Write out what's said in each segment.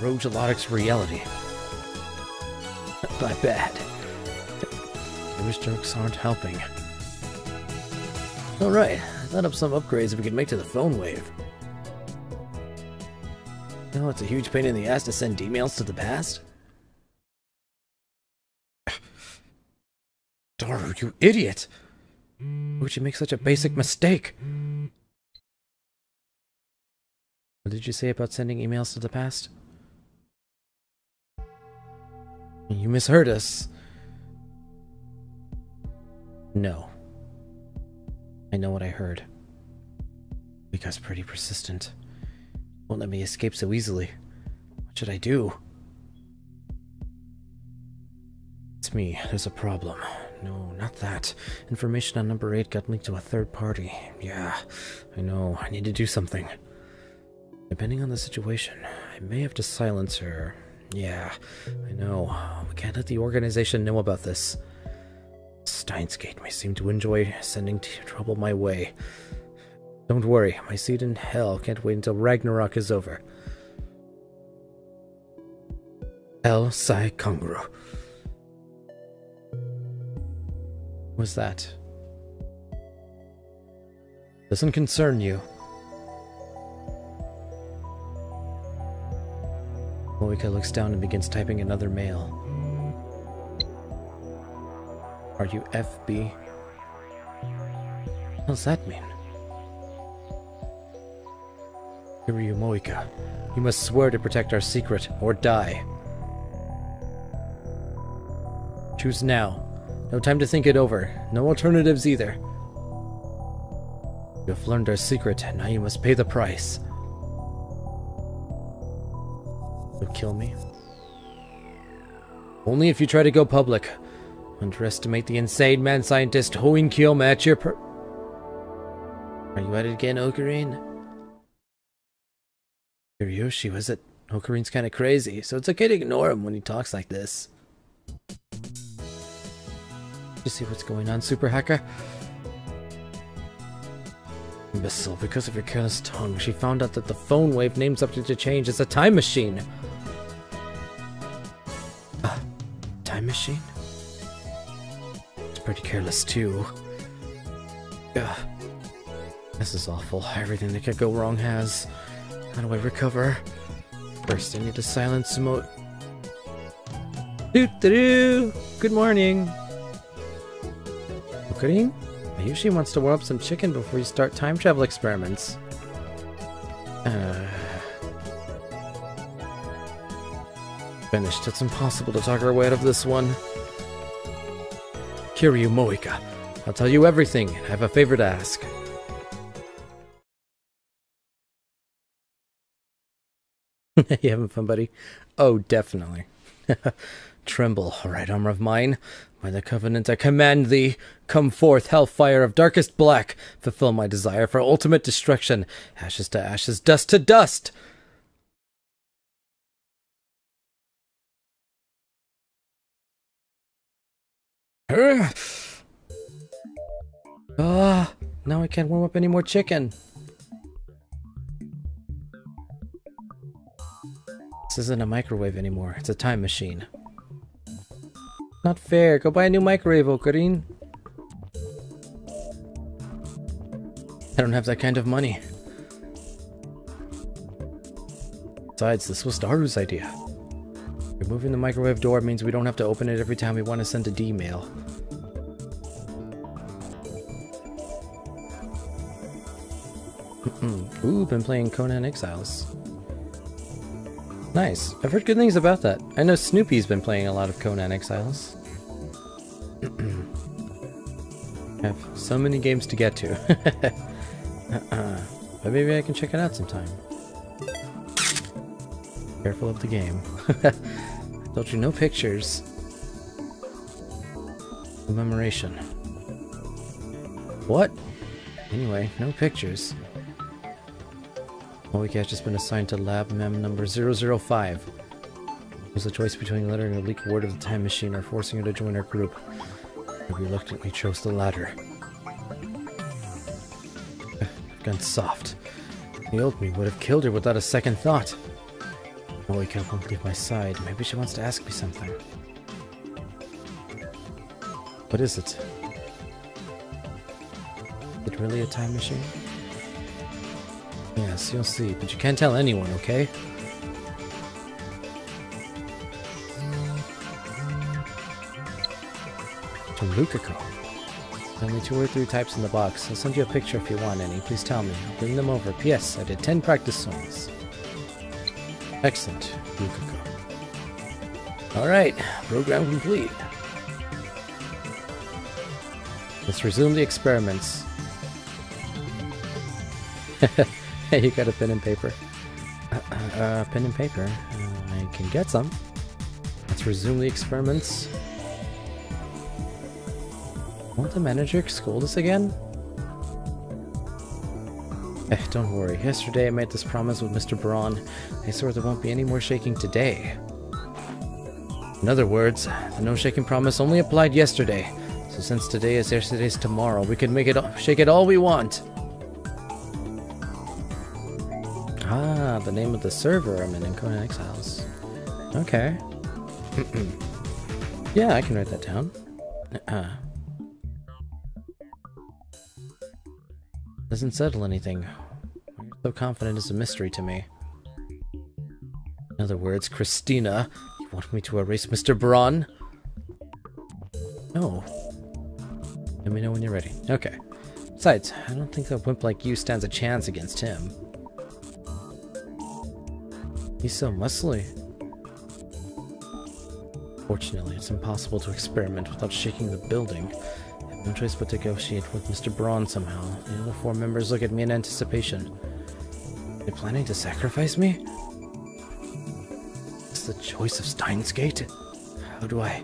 Rogelotics reality. My bad. Those jokes aren't helping. Alright, I thought up some upgrades we could make to the phone wave. You know, it's a huge pain in the ass to send emails to the past. Daru, you idiot! Why would you make such a basic mistake? What did you say about sending emails to the past? You misheard us. No. I know what I heard. Mika's pretty persistent. Won't let me escape so easily. What should I do? It's me. There's a problem. No, not that. Information on number 8 got linked to a third party. Yeah, I know. I need to do something. Depending on the situation, I may have to silence her. Yeah, I know. We can't let the organization know about this. Steins may seem to enjoy sending trouble my way. Don't worry, my seat in hell can't wait until Ragnarok is over. El Sai Kongru. What's that? Doesn't concern you. Moika looks down and begins typing another mail. Are you FB? What does that mean? Kiryu Moika, you must swear to protect our secret, or die. Choose now. No time to think it over. No alternatives either. You have learned our secret, and now you must pay the price. You'll kill me? Only if you try to go public. Underestimate the insane man-scientist Hoin Kyoma at your Are you at it again, Ocarine? Kiryoshi, was it? Okarine's kinda crazy, so it's okay to ignore him when he talks like this. You see what's going on, Super Hacker? Imbecile, because of your careless tongue, she found out that the phone wave name subject to change is a time machine. Time machine? It's pretty careless too. Ugh. This is awful. Everything that could go wrong has. How do I recover? First, I need to silence Mo. Doo-doo-doo! Good morning! Ocarine? I usually wants to warm up some chicken before you start time travel experiments. Finished. It's impossible to talk our way out of this one. Kiryu Moika, I'll tell you everything, and I have a favor to ask. You having fun, buddy? Oh, definitely. Tremble, right arm of mine. By the covenant I command thee, come forth, hellfire of darkest black, fulfill my desire for ultimate destruction, ashes to ashes, dust to dust! Now I can't warm up any more chicken. This isn't a microwave anymore, it's a time machine. Not fair, go buy a new microwave, Ocarine. I don't have that kind of money. Besides, this was Daru's idea. Removing the microwave door means we don't have to open it every time we want to send a D-mail. Ooh, been playing Conan Exiles. Nice. I've heard good things about that. I know Snoopy's been playing a lot of Conan Exiles. I have so many games to get to. But maybe I can check it out sometime. Careful of the game. I told you, no pictures. Commemoration. What? Anyway, no pictures. Moika has just been assigned to lab mem number 005. It was a choice between letting her leak word of the time machine or forcing her to join our group. I reluctantly chose the latter. I've gone soft. The old me would have killed her without a second thought. Moika won't leave my side. Maybe she wants to ask me something. What is it? Is it really a time machine? Yes, you'll see, but you can't tell anyone, okay? From Lukako. Only 2 or 3 types in the box. I'll send you a picture if you want any. Please tell me. I'll bring them over. P.S. I did 10 practice songs. Excellent, Lukako. Alright, program complete. Let's resume the experiments. Hey, you got a pen and paper? Pen and paper. I can get some. Let's resume the experiments. Won't the manager scold us again? Don't worry. Yesterday I made this promise with Mr. Braun. I swore there won't be any more shaking today. In other words, the no shaking promise only applied yesterday. So since today is yesterday's tomorrow, we can make it shake it all we want. Ah, the name of the server I'm in Conan Exiles. Okay. Yeah, I can write that down. Doesn't settle anything. Why you're so confident is a mystery to me. In other words, Christina, you want me to erase Mr. Braun? No. Let me know when you're ready. Okay. Besides, I don't think a wimp like you stands a chance against him. He's so muscly. Fortunately, it's impossible to experiment without shaking the building. I have no choice but to negotiate with Mr. Braun somehow. The other 4 members look at me in anticipation. Are they planning to sacrifice me? Is the choice of Steins Gate? How do I...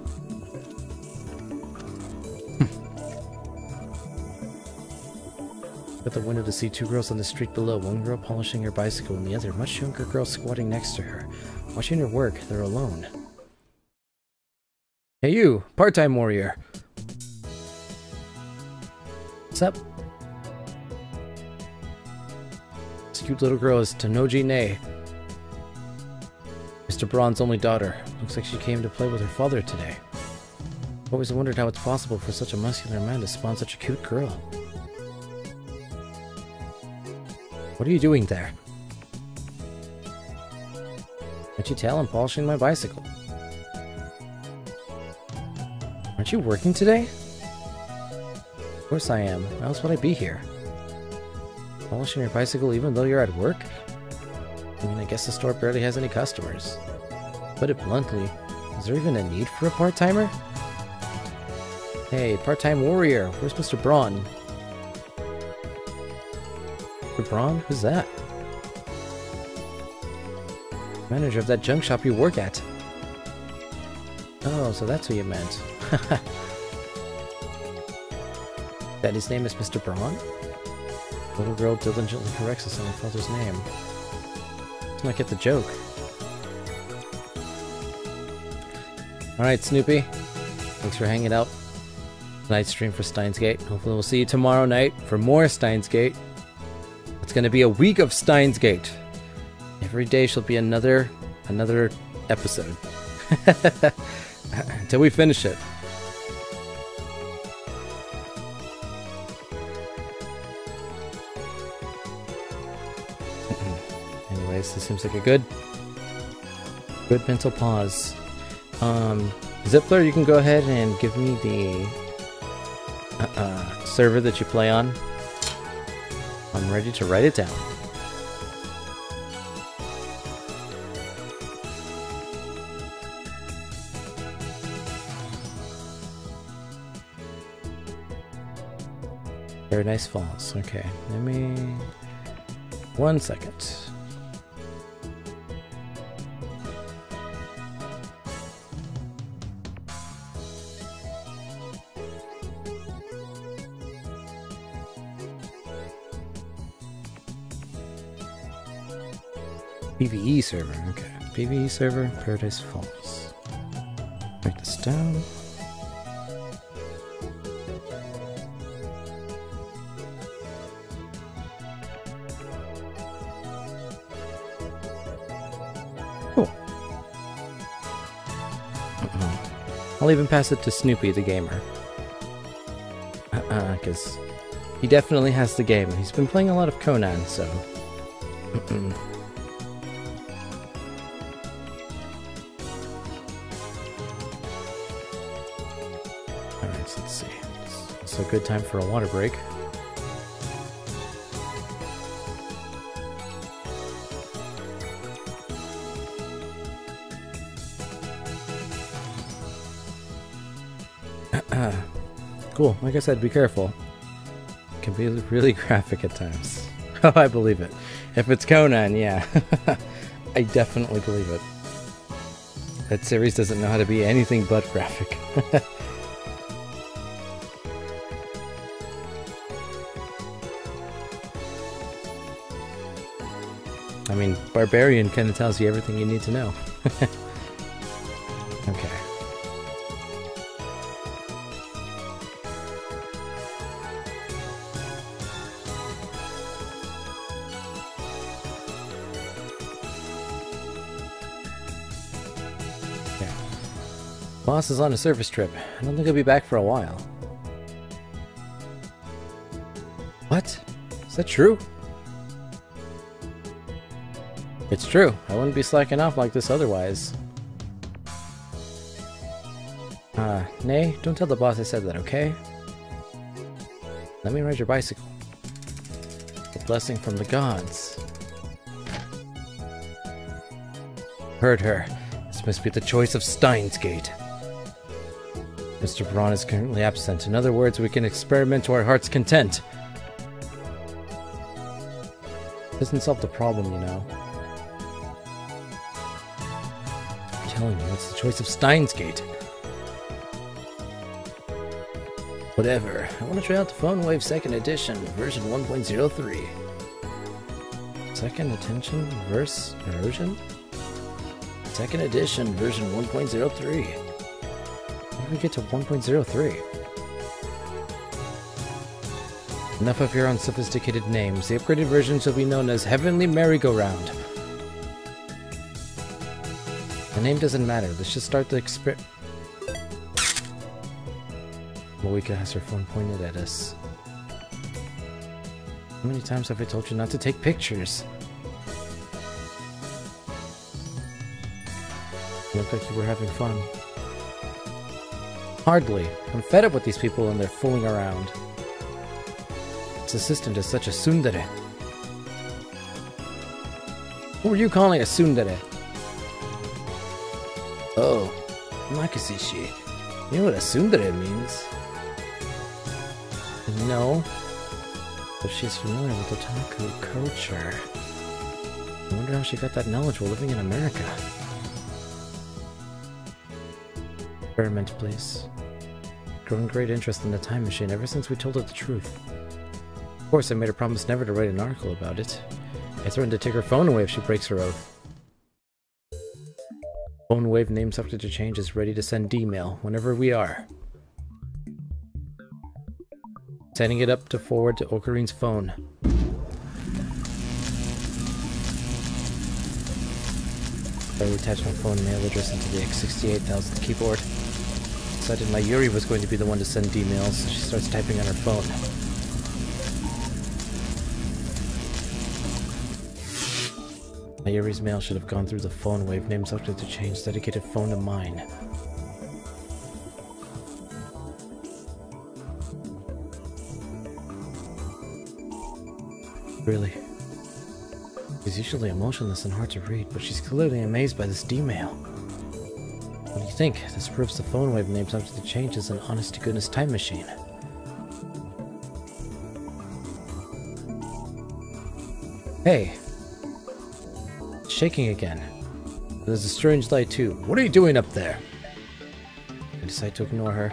At the window to see 2 girls on the street below, one girl polishing her bicycle and the other, much younger girl, squatting next to her. Watching her work, they're alone. Hey you, part-time warrior! What's up? This cute little girl is Tanoji Nei, Mr. Braun's only daughter. Looks like she came to play with her father today. I've always wondered how it's possible for such a muscular man to spawn such a cute girl. What are you doing there? Can't you tell I'm polishing my bicycle? Aren't you working today? Of course I am. Why else would I be here? Polishing your bicycle even though you're at work? I mean, I guess the store barely has any customers. To put it bluntly, is there even a need for a part-timer? Hey, part-time warrior, where's Mr. Braun? Mr. Braun? Who's that? Manager of that junk shop you work at. Oh, so that's who you meant. Daddy's name is Mr. Braun? The little girl diligently corrects us on her father's name. Let's not get the joke. Alright, Snoopy. Thanks for hanging out. Tonight's stream for Steins Gate. Hopefully we'll see you tomorrow night for more Steins Gate. It's gonna be a week of Steins Gate. Every day shall be another episode. Until we finish it. Anyways, this seems like a good mental pause. Zippler, you can go ahead and give me the server that you play on. I'm ready to write it down. Paradise Falls. Okay, let me... 1 second. PvE server, okay. PvE server, Paradise Falls. Write this down. Cool. I'll even pass it to Snoopy the gamer. Because he definitely has the game. He's been playing a lot of Conan, so... Alright, so let's see. It's a good time for a water break. Cool. Like I said, be careful. It can be really graphic at times. Oh, I believe it. If it's Conan, yeah. I definitely believe it. That series doesn't know how to be anything but graphic. I mean, Barbarian kind of tells you everything you need to know. Okay. Boss is on a service trip. I don't think he'll be back for a while. What? Is that true? It's true. I wouldn't be slacking off like this otherwise. Nay, don't tell the boss I said that, okay? Let me ride your bicycle. A blessing from the gods. Heard her. This must be the choice of Steins Gate. Mr. Braun is currently absent. In other words, we can experiment to our heart's content. Doesn't solve the problem, you know. I'm telling you, it's the choice of Steins Gate. Whatever. I want to try out the Phone Wave 2nd Edition, version 1.03. Second Attention Verse Erosion? 2nd Edition, version 1.03. How do we get to 1.03? Enough of your unsophisticated names. The upgraded version shall be known as Heavenly Merry-Go-Round. The name doesn't matter. Let's just start the experiment. Moika has her phone pointed at us. How many times have I told you not to take pictures? Looked like you were having fun. Hardly. I'm fed up with these people and their fooling around. This assistant is such a tsundere. Who are you calling a tsundere? Oh, Makasishi. You know what a tsundere means? No. But she's familiar with otaku culture. I wonder how she got that knowledge while living in America. Experiment, please. Growing great interest in the time machine ever since we told her the truth. Of course, I made her promise never to write an article about it. I threatened to take her phone away if she breaks her oath. Phone Wave name subject to change is ready to send email whenever we are. Setting it up to forward to Okarine's phone. I attached my phone mail address into the X68000 keyboard. Decided my Yuri was going to be the one to send emails, so she starts typing on her phone. My Yuri's mail should have gone through the Phone Wave name subject to change, dedicated phone to mine. Really? She's usually emotionless and hard to read, but she's clearly amazed by this email. What do you think? This proves the Phone Wave name subject to change is an honest-to-goodness time machine. Hey! It's shaking again. There's a strange light too. What are you doing up there? I decide to ignore her.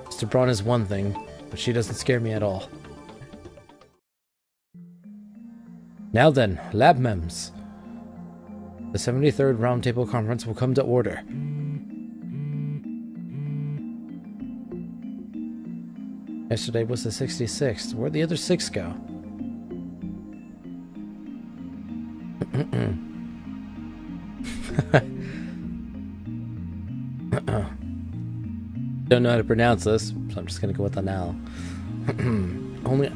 Mr. Braun is one thing, but she doesn't scare me at all. Now then, lab mems. The 73rd Roundtable Conference will come to order. Yesterday was the 66th. Where'd the other 6 go? Don't know how to pronounce this, so I'm just gonna go with an L. Only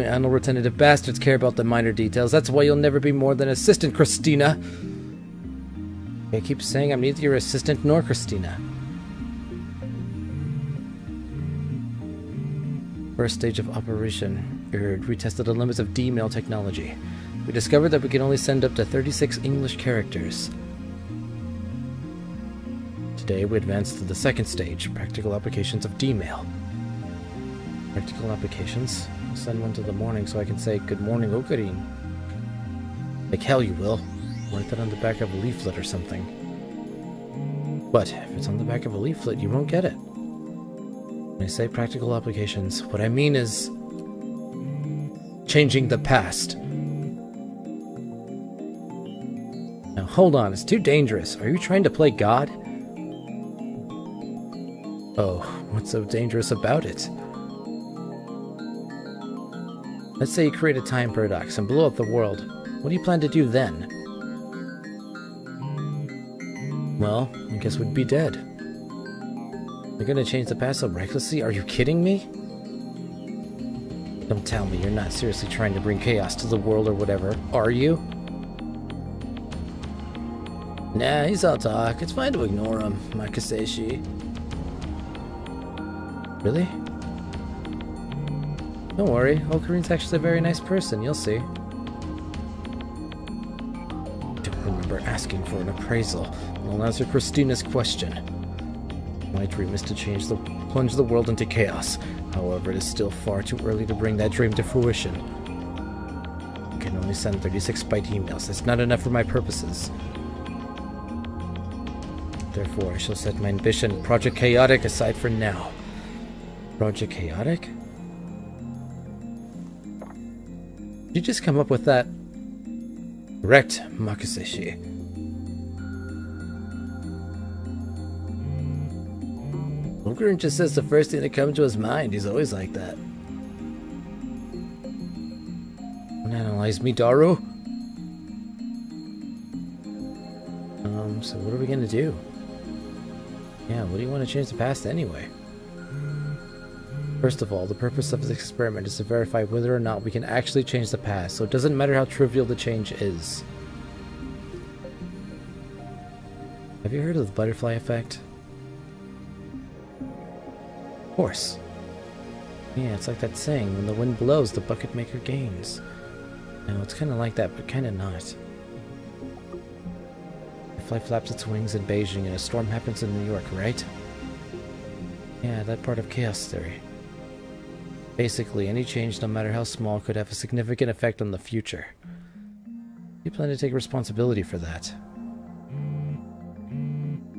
unretentive bastards care about the minor details. That's why you'll never be more than assistant, Christina. I keep saying I'm neither your assistant nor Christina. First stage of operation. We tested the limits of D-mail technology. We discovered that we can only send up to 36 English characters. Today we advanced to the second stage, practical applications of D-mail. Practical applications? I'll send one to the morning so I can say, "Good morning, Ocarine." Like hell you will. Write that on the back of a leaflet or something. But if it's on the back of a leaflet, you won't get it. When I say practical applications, what I mean is changing the past. Now hold on, it's too dangerous. Are you trying to play God? Oh, what's so dangerous about it? Let's say you create a time paradox and blow up the world. What do you plan to do then? Well, I guess we'd be dead. You're gonna change the past so recklessly? Are you kidding me? Don't tell me you're not seriously trying to bring chaos to the world or whatever, are you? Nah, he's all talk. It's fine to ignore him, Makaseshi. Really? Don't worry, Okarine's actually a very nice person, you'll see. Don't remember asking for an appraisal. I'll answer Christina's question. My dream is to plunge the world into chaos. However, it is still far too early to bring that dream to fruition. I can only send 36 byte emails. That's not enough for my purposes. Therefore, I shall set my ambition, Project Chaotic, aside for now. Project Chaotic? Did you just come up with that? Correct, Makaseshi. Okarine just says the first thing that comes to his mind. He's always like that. Don't analyze me, Daru. So what are we gonna do? Yeah, what do you want to change the past anyway? First of all, the purpose of this experiment is to verify whether or not we can actually change the past, so it doesn't matter how trivial the change is. Have you heard of the butterfly effect? Of course. Yeah, it's like that saying, when the wind blows, the bucket maker gains. No, it's kind of like that, but kind of not. The fly flaps its wings in Beijing and a storm happens in New York, right? Yeah, that part of chaos theory. Basically, any change, no matter how small, could have a significant effect on the future. You plan to take responsibility for that.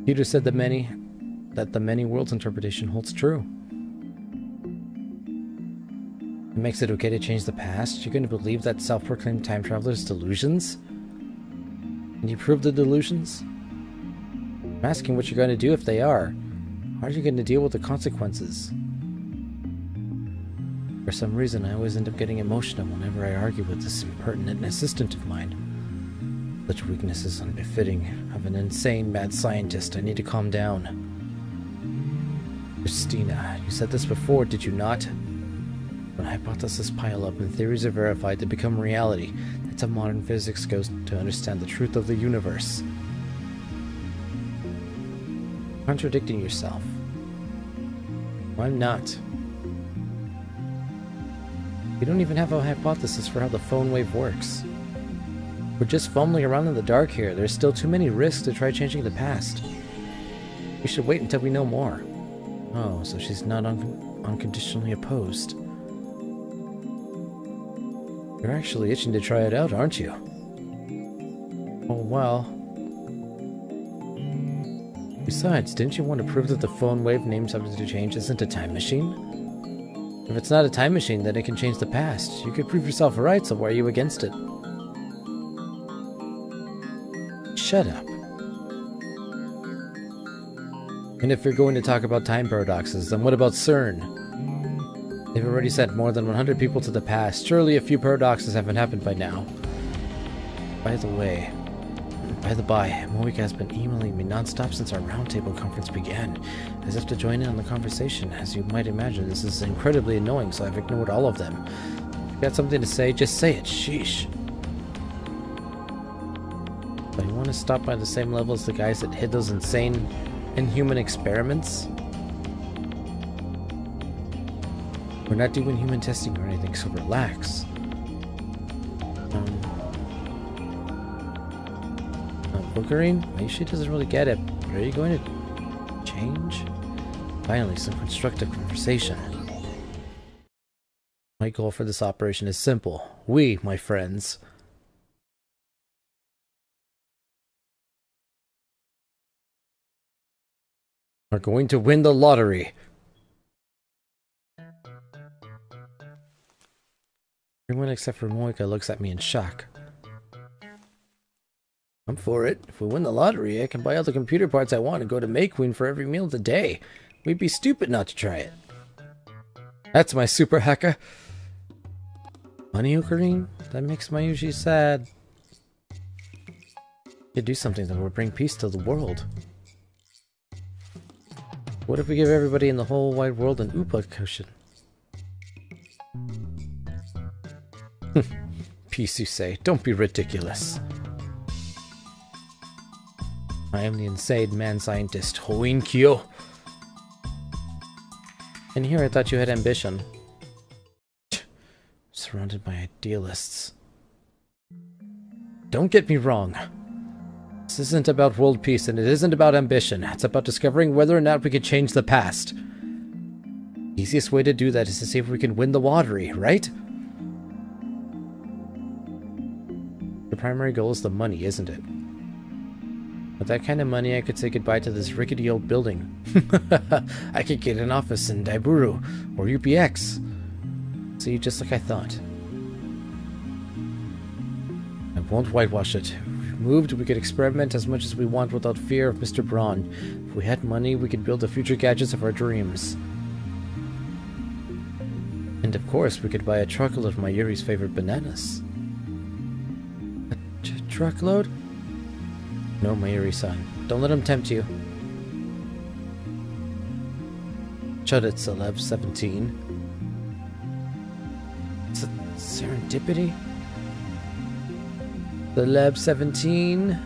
Peter said that the many worlds interpretation holds true. It makes it okay to change the past? You're going to believe that self-proclaimed time traveler's delusions? Can you prove the delusions? I'm asking what you're going to do if they are. How are you going to deal with the consequences? For some reason, I always end up getting emotional whenever I argue with this impertinent assistant of mine. Such weakness is unbefitting of an insane mad scientist. I need to calm down. Christina, you said this before, did you not? When hypotheses pile up and theories are verified to become reality, that's how modern physics goes to understand the truth of the universe. Contradicting yourself. I'm not. You don't even have a hypothesis for how the phone wave works. We're just fumbling around in the dark here. There's still too many risks to try changing the past. We should wait until we know more. Oh, so she's not unconditionally opposed. You're actually itching to try it out, aren't you? Oh, well. Besides, didn't you want to prove that the phone wave named subject to change isn't a time machine? If it's not a time machine, then it can change the past. You could prove yourself right, so why are you against it? Shut up. And if you're going to talk about time paradoxes, then what about CERN? They've already sent more than 100 people to the past. Surely a few paradoxes haven't happened by now. By the way, By the by, Moika has been emailing me non-stop since our roundtable conference began, as if to join in on the conversation. As you might imagine, this is incredibly annoying, so I've ignored all of them. If you got something to say, just say it. Sheesh. But you want to stop by the same level as the guys that hid those insane, inhuman experiments? We're not doing human testing or anything, so relax. Bookerine? Maybe she doesn't really get it, but are you going to change? Finally, some constructive conversation. My goal for this operation is simple. We, my friends, are going to win the lottery. Everyone except for Moika looks at me in shock. I'm for it. If we win the lottery, I can buy all the computer parts I want and go to May Queen for every meal of the day. We'd be stupid not to try it. That's my super hacker. Money, Ocarine? That makes my Yuji sad. You do something that will bring peace to the world. What if we give everybody in the whole wide world an Upa cushion? Peace, you say. Don't be ridiculous. I am the insane man-scientist, Hoinkyo. And here I thought you had ambition. Surrounded by idealists. Don't get me wrong. This isn't about world peace, and it isn't about ambition. It's about discovering whether or not we can change the past. The easiest way to do that is to see if we can win the lottery, right? Your primary goal is the money, isn't it? With that kind of money, I could say goodbye to this rickety old building. I could get an office in Daiburu or UPX. See, just like I thought. I won't whitewash it. If we moved, we could experiment as much as we want without fear of Mr. Braun. If we had money, we could build the future gadgets of our dreams. And of course, we could buy a truckload of Mayuri's favorite bananas. A truckload? No, Mayuri-san. Don't let him tempt you. Shut it, Celeb 17. It's a serendipity? Celeb 17? What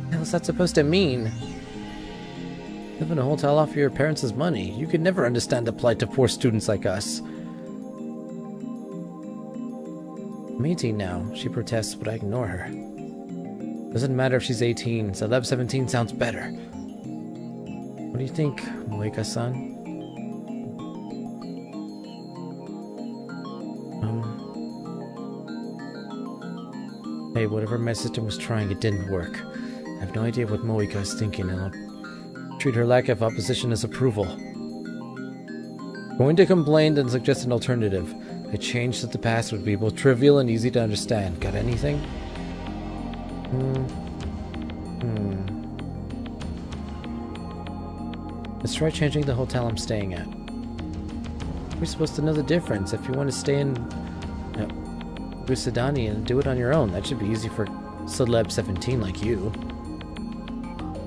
the hell is that supposed to mean? Live in a hotel off your parents' money. You could never understand the plight of poor students like us. I'm 18 now. She protests, but I ignore her. Doesn't matter if she's 18. Celeb 17 sounds better. What do you think, Moika-san? Hey, whatever my system was trying, it didn't work. I have no idea what Moika is thinking, and I'll treat her lack of opposition as approval. Going to complain, then suggest an alternative. A change to the past would be both trivial and easy to understand. Got anything? Let's try changing the hotel I'm staying at. We're supposed to know the difference. If you want to stay in Usadani and do it on your own, that should be easy for Celeb 17 like you.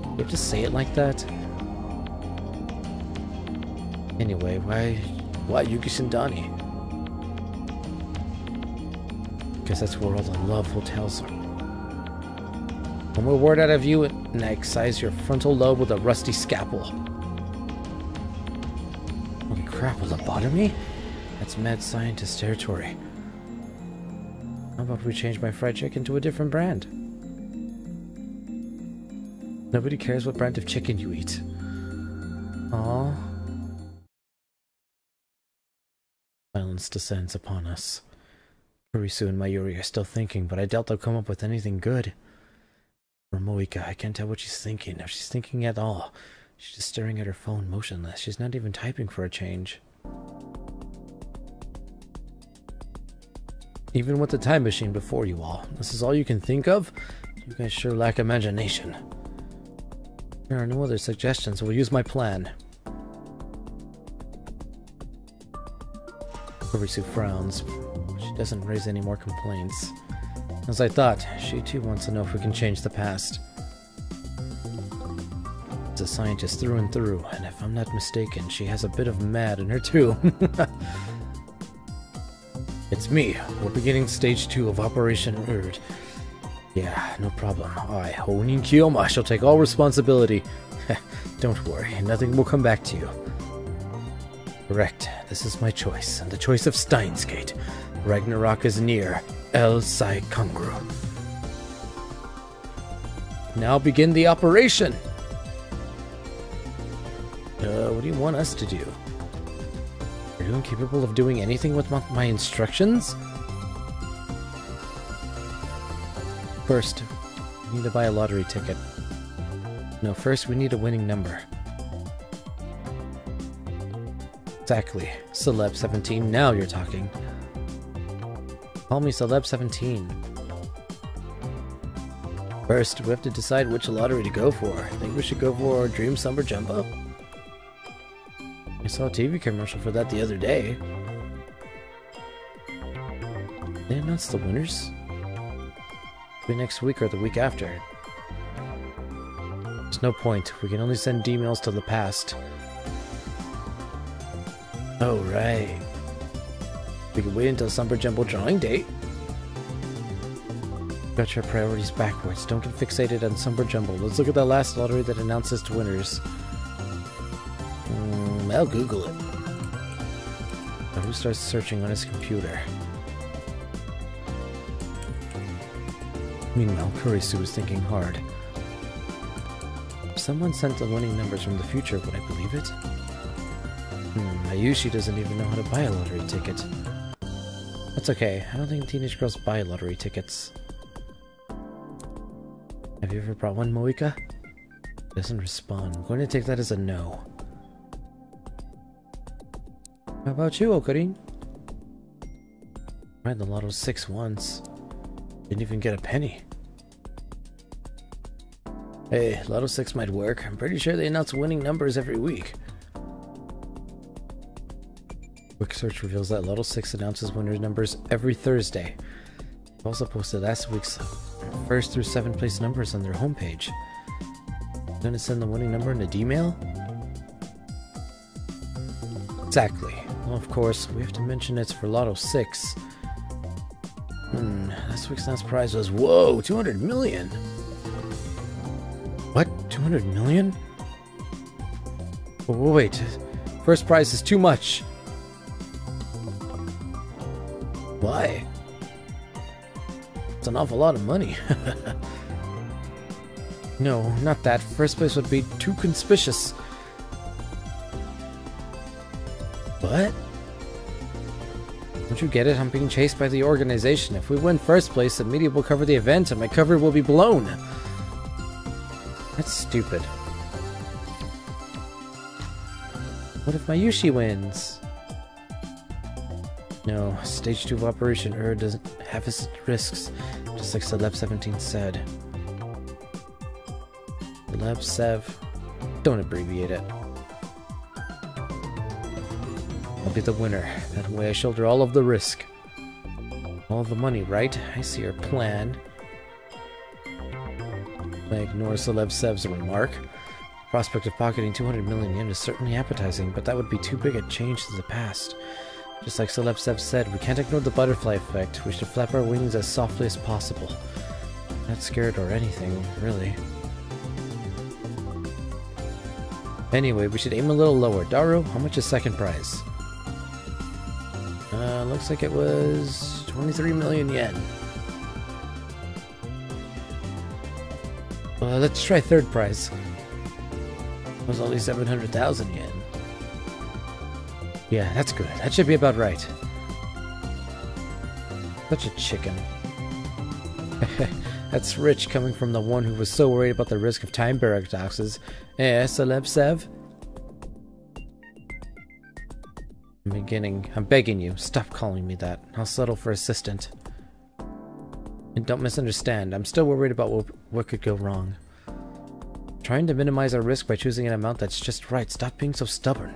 You have to say it like that? Anyway, why Yuki Shindani? Because that's where all the love hotels are. One more word out of you, and I excise your frontal lobe with a rusty scalpel. Holy crap, a lobotomy? That's mad scientist territory. How about we change my fried chicken to a different brand? Nobody cares what brand of chicken you eat. Aww. Silence descends upon us. Kurisu and Mayuri are still thinking, but I doubt they'll come up with anything good. For Moika, I can't tell what she's thinking, if she's thinking at all. She's just staring at her phone, motionless. She's not even typing for a change. Even with the time machine before you all, this is all you can think of? You guys sure lack imagination. There are no other suggestions, we'll use my plan. Kurisu frowns. She doesn't raise any more complaints. As I thought, she too wants to know if we can change the past. She's a scientist through and through, and if I'm not mistaken, she has a bit of mad in her too. It's me. We're beginning stage 2 of Operation Erd. Yeah, no problem. I, Honin Kiyoma, shall take all responsibility. Don't worry, nothing will come back to you. Correct. This is my choice, and the choice of Steins Gate. Ragnarok is near. El Sai Kangru. Now begin the operation! What do you want us to do? Are you incapable of doing anything with my instructions? First, we need to buy a lottery ticket. No, first we need a winning number. Exactly. Celeb 17, now you're talking. Call me Celeb 17. First, we have to decide which lottery to go for. I think we should go for Dream Summer Jumbo. I saw a TV commercial for that the other day. They announced the winners? Be next week or the week after. There's no point. We can only send emails to the past. Oh, right. We can wait until Summer Jumbo drawing date. Got your priorities backwards. Don't get fixated on Summer Jumbo. Let's look at the last lottery that announces its winners. I'll Google it. Now who starts searching on his computer? Meanwhile, Kurisu is thinking hard. If someone sent the winning numbers from the future, would I believe it? Ayushi doesn't even know how to buy a lottery ticket. That's okay. I don't think teenage girls buy lottery tickets. Have you ever brought one, Moika? Doesn't respond. I'm going to take that as a no. How about you, Okarin? Tried the Lotto 6 once. Didn't even get a penny. Hey, Lotto 6 might work. I'm pretty sure they announce winning numbers every week. Quick search reveals that Lotto 6 announces winners numbers every Thursday. They've also posted last week's 1st through 7th place numbers on their homepage. Gonna send the winning number in a D-mail? Exactly. Well, of course, we have to mention it's for Lotto 6. Last week's last prize was, whoa, 200 million! What? 200 million? Oh, wait. First prize is too much. Why? It's an awful lot of money. No, not that. First place would be too conspicuous. What? Don't you get it? I'm being chased by the organization. If we win first place, the media will cover the event and my cover will be blown. That's stupid. What if Mayushi wins? No, stage 2 of Operation Erd doesn't have its risks, just like Celeb 17 said. Celeb Sev. Don't abbreviate it. I'll be the winner. That way I shoulder all of the risk. All of the money, right? I see your plan. I ignore Celeb Sev's remark. The prospect of pocketing 200 million yen is certainly appetizing, but that would be too big a change to the past. Just like Celeb Sev said, we can't ignore the butterfly effect. We should flap our wings as softly as possible. Not scared or anything, really. Anyway, we should aim a little lower. Daru, how much is second prize? Looks like it was 23 million yen. Let's try third prize. It was only 700,000 yen. Yeah, that's good. That should be about right. Such a chicken. That's rich coming from the one who was so worried about the risk of time paradoxes. Eh, Celeb Sev? I'm begging you, stop calling me that. I'll settle for assistant. And don't misunderstand, I'm still worried about what could go wrong. Trying to minimize our risk by choosing an amount that's just right. Stop being so stubborn.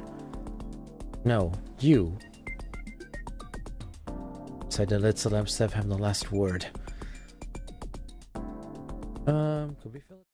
No, you. Decided to let Celeb Sev have the last word. Could we fill it?